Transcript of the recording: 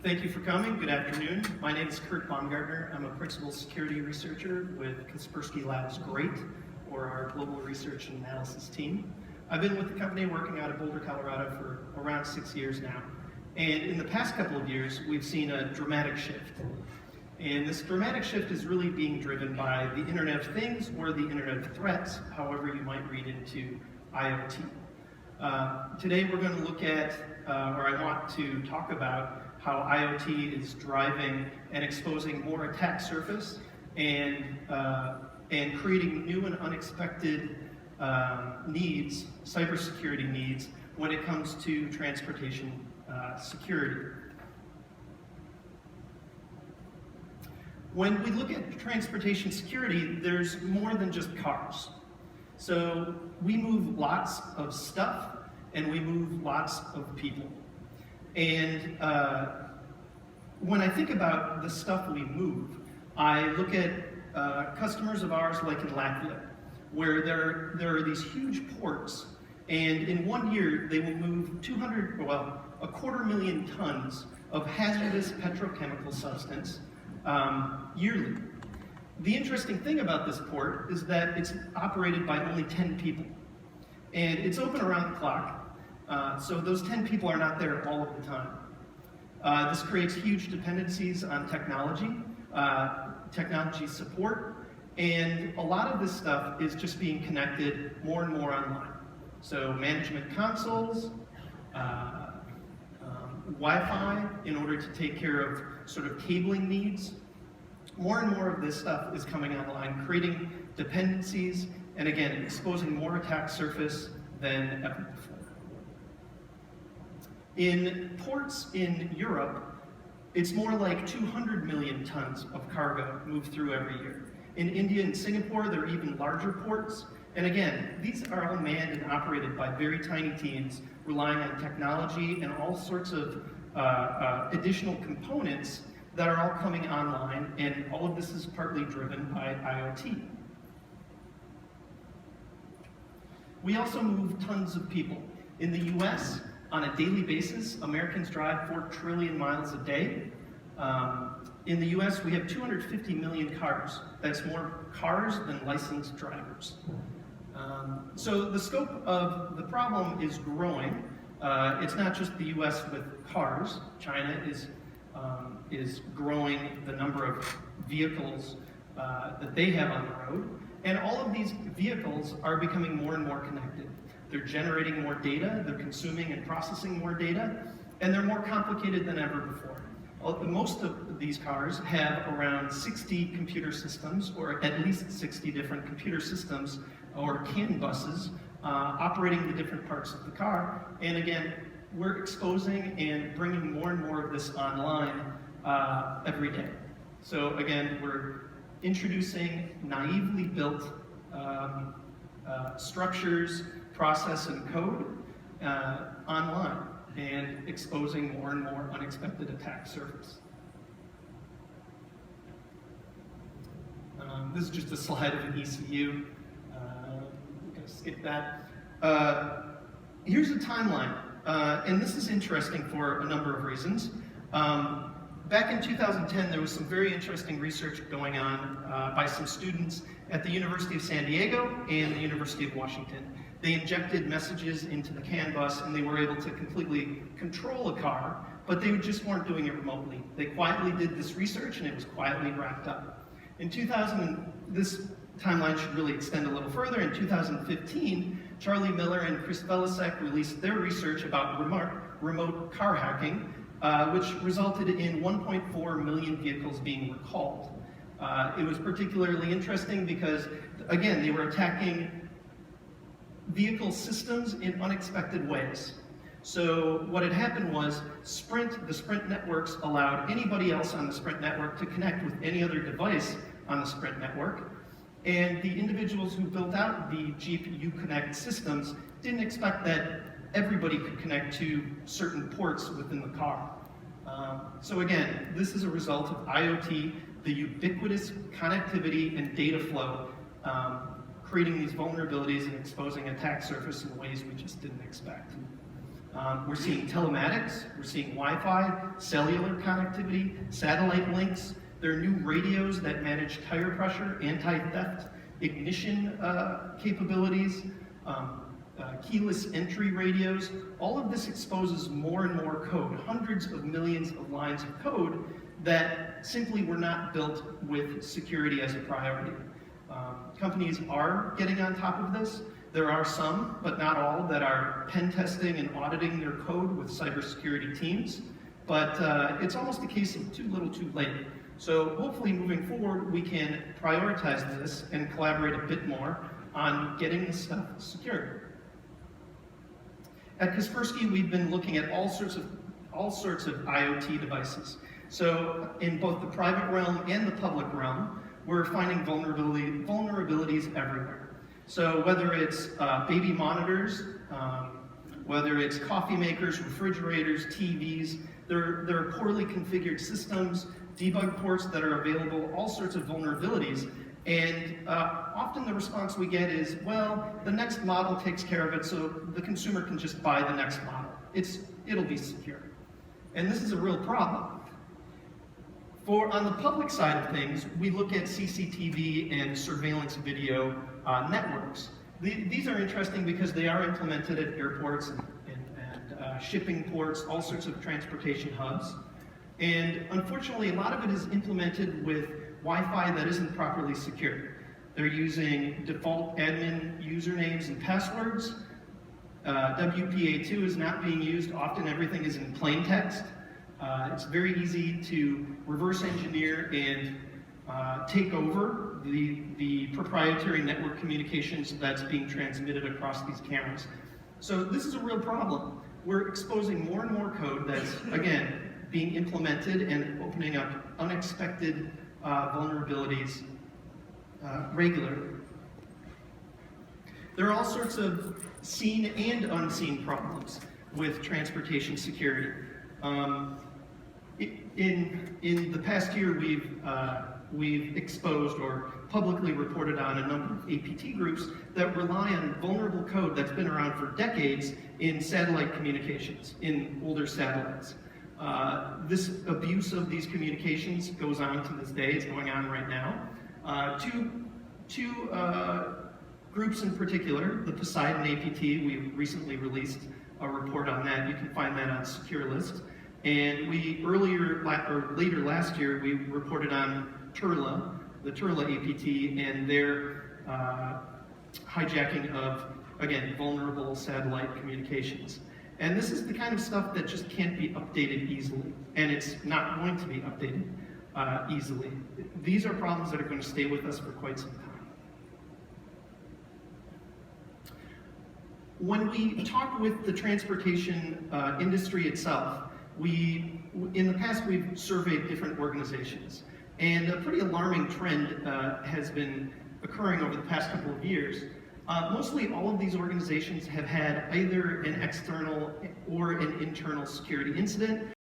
Thank you for coming. Good afternoon. My name is Kurt Baumgartner. I'm a principal security researcher with Kaspersky Labs GREAT, or our global research and analysis team. I've been with the company working out of Boulder, Colorado for around 6 years now. And in the past couple of years, we've seen a dramatic shift. And this dramatic shift is really being driven by the Internet of Things or the Internet of Threats, however you might read into IoT. Today we're going to look at, or I want to talk about, how IoT is driving and exposing more attack surface and creating new and unexpected needs, cybersecurity needs, when it comes to transportation security. When we look at transportation security, there's more than just cars. So we move lots of stuff and we move lots of people. And when I think about the stuff we move, I look at customers of ours like in Latvia, where there are these huge ports, and in 1 year they will move a 250,000 tons of hazardous petrochemical substance yearly. The interesting thing about this port is that it's operated by only 10 people, and it's open around the clock. So those 10 people are not there all of the time. This creates huge dependencies on technology, technology support, and a lot of this stuff is just being connected more and more online. So management consoles, Wi-Fi in order to take care of sort of cabling needs. More and more of this stuff is coming online, creating dependencies, and again, exposing more attack surface than ever before. In ports in Europe, it's more like 200 million tons of cargo move through every year. In India and Singapore, there are even larger ports. And again, these are all manned and operated by very tiny teams, relying on technology and all sorts of additional components that are all coming online, and all of this is partly driven by IoT. We also move tons of people. In the US, on a daily basis, Americans drive 4 trillion miles a day. In the US, we have 250 million cars. That's more cars than licensed drivers. So the scope of the problem is growing. It's not just the US with cars. China is growing the number of vehicles that they have on the road. And all of these vehicles are becoming more and more connected. They're generating more data, they're consuming and processing more data, and they're more complicated than ever before. Most of these cars have around 60 computer systems, or at least 60 different computer systems, or CAN buses, operating the different parts of the car. And again, we're exposing and bringing more and more of this online every day. So again, we're introducing naively built structures, process, and code online, and exposing more and more unexpected attack surface. This is just a slide of an ECU. I'm going to skip that. Here's a timeline, and this is interesting for a number of reasons. Back in 2010, there was some very interesting research going on by some students at the University of San Diego and the University of Washington. They injected messages into the CAN bus, and they were able to completely control a car, but they just weren't doing it remotely. They quietly did this research, and it was quietly wrapped up. In 2000, this timeline should really extend a little further. In 2015, Charlie Miller and Chris Velasek released their research about remote car hacking, which resulted in 1.4 million vehicles being recalled. It was particularly interesting because, again, they were attacking vehicle systems in unexpected ways. So what had happened was the Sprint networks allowed anybody else on the Sprint network to connect with any other device on the Sprint network. And the individuals who built out the GPU Connect systems didn't expect that everybody could connect to certain ports within the car. So again, this is a result of IoT, the ubiquitous connectivity and data flow, creating these vulnerabilities and exposing attack surface in ways we just didn't expect. We're seeing telematics, we're seeing Wi-Fi, cellular connectivity, satellite links. There are new radios that manage tire pressure, anti-theft, ignition capabilities, keyless entry radios. All of this exposes more and more code, hundreds of millions of lines of code that simply were not built with security as a priority. Companies are getting on top of this. There are some, but not all, that are pen testing and auditing their code with cybersecurity teams. But it's almost a case of too little too late. So hopefully moving forward, we can prioritize this and collaborate a bit more on getting this stuff secure. At Kaspersky, we've been looking at all sorts of IoT devices. So in both the private realm and the public realm, we're finding vulnerabilities everywhere. So whether it's baby monitors, whether it's coffee makers, refrigerators, TVs, there are poorly configured systems, debug ports that are available, all sorts of vulnerabilities. And often the response we get is, well, the next model takes care of it, so the consumer can just buy the next model. It'll be secure. And this is a real problem. On the public side of things, we look at CCTV and surveillance video networks. These are interesting because they are implemented at airports and shipping ports, all sorts of transportation hubs. And unfortunately, a lot of it is implemented with Wi-Fi that isn't properly secured. They're using default admin usernames and passwords. WPA2 is not being used. Often everything is in plain text. It's very easy to reverse engineer and take over the proprietary network communications that's being transmitted across these cameras. So this is a real problem. We're exposing more and more code that's, again, being implemented and opening up unexpected vulnerabilities regularly. There are all sorts of seen and unseen problems with transportation security. In the past year, we've exposed or publicly reported on a number of APT groups that rely on vulnerable code that's been around for decades in satellite communications, in older satellites. This abuse of these communications goes on to this day. It's going on right now. Two groups in particular, the Poseidon APT, we recently released a report on that. You can find that on SecureList. And we later last year, we reported on Turla, the Turla APT, and their hijacking of, again, vulnerable satellite communications. And this is the kind of stuff that just can't be updated easily, and it's not going to be updated easily. These are problems that are going to stay with us for quite some time. When we talk with the transportation industry itself, in the past we've surveyed different organizations, and a pretty alarming trend has been occurring over the past couple of years. Mostly all of these organizations have had either an external or an internal security incident